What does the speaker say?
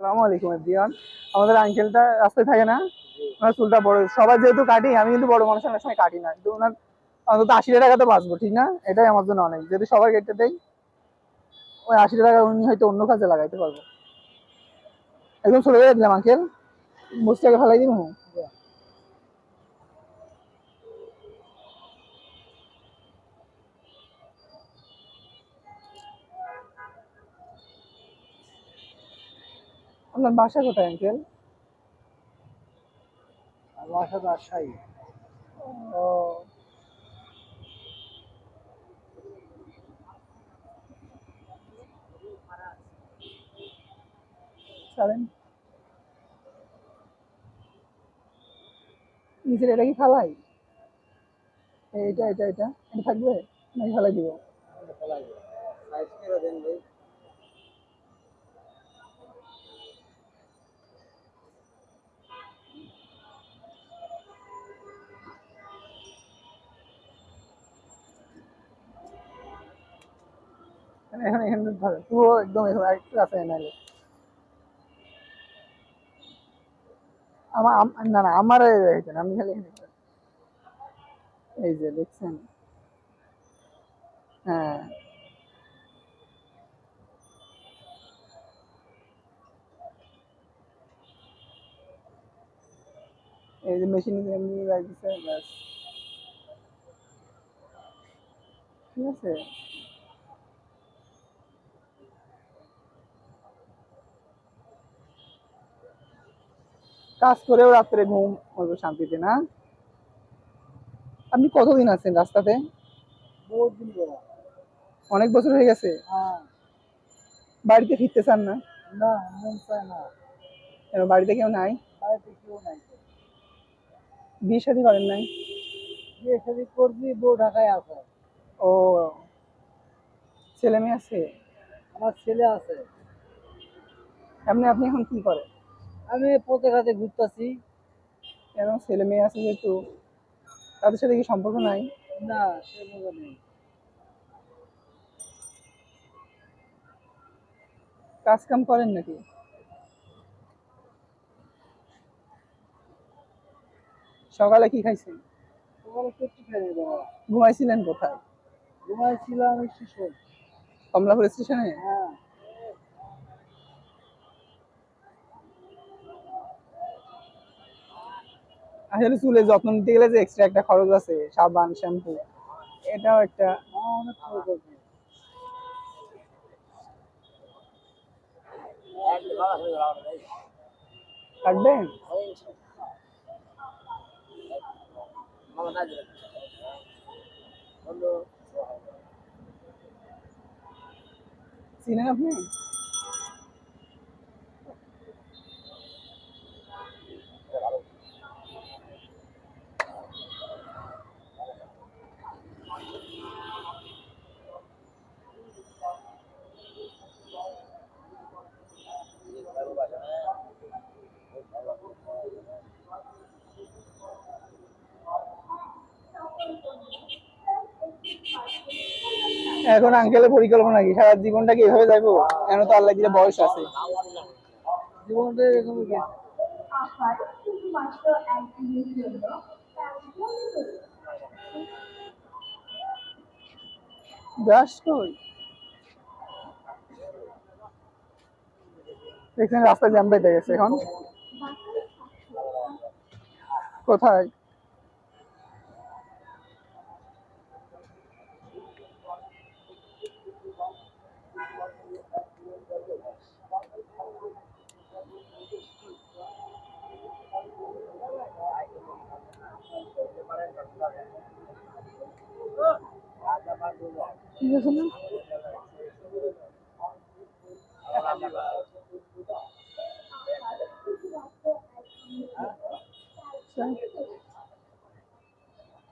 আসসালামু আলাইকুম এভরিওয়ান। আমাদের আঙ্কেলটা রাস্তায় থাকে না, ওনার চুলটা বড়। সবাই যেহেতু কাটি, আমি কিন্তু বড় মানুষের অনেক সময় কাটি না, কিন্তু ওনার অন্তত 80 টাকা তো বাঁচবো, ঠিক না? এটাই আমার জন্য অনেক। যদি সবার কেটে দেয়, ওই 80 টাকা উনি হয়তো অন্য কাজে লাগাইতে পারবো। একদম চলে গেলে দিলাম আঙ্কেল, বসটাকে ফেলাই দিব। আপনার বাসা কোথায় আঙ্কেল? বাসা রাজশাহী। ও, ছাড়েন। নিচের এটা কি ফালাই? এটা এটা এটা এটা থাকবে নাকি ফালাই দিব? এখানে এখানে ধরে পুরো একদম এখানে একটু আছে নাহলে আমার না না আমার আমি খালি এখানে এই যে দেখছেন। হ্যাঁ, এই যে মেশিন এমনি লাগছে ব্যাস, ঠিক আছে। কাজ করেও রাত্রে ঘুম হইব শান্তিতে না? আপনি কতদিন আছেন রাস্তাতে? বহুত দিন ধরে। অনেক বছর হয়ে গেছে। হ্যাঁ। বাড়িতে ফিরতে চান না? না, মন চায় না। কেন, বাড়িতে কেউ নাই? বাড়িতে কেউ নাই তো। বিয়ে শাদী করেন নাই? বিয়ে শাদী করবি, বউ ঢাকায় আছে। ও, ছেলে মেয়ে আছে? আমার ছেলে আছে। এমনি আপনি এখন কি করেন? আমি পথে ঘাটে ঘুরতেছি। কেন, ছেলে মেয়ে আছে যেহেতু তাদের সাথে কি সম্পর্ক নাই? না, সে মজা নেই। কাজ কাম করেন নাকি? সকালে কি খাইছেন? তোমার কিছু খাইনি বাবা। ঘুমাইছিলেন কোথায়? ঘুমাইছিলাম স্টেশন। কমলাপুর স্টেশনে? হ্যাঁ। আসলে চুলে যত্ন নিতে গেলে যে এক্সট্রা একটা খরচ আছে, সাবান শ্যাম্পু, এটাও একটা। অনেক খরচ আছে। কাটবেন? চিনেন আপনি? এখন আঙ্কেলের পরিকল্পনা কি, সারা জীবনটা কি এভাবে যাইবো? এখন তো আল্লাহ দিলে বয়স আছে। জীবনটা এরকমই গেছে। ব্রাশ কই? দেখছেন রাস্তায় জ্যাম পেতে গেছে এখন। কোথায়? ঠিক আছে না?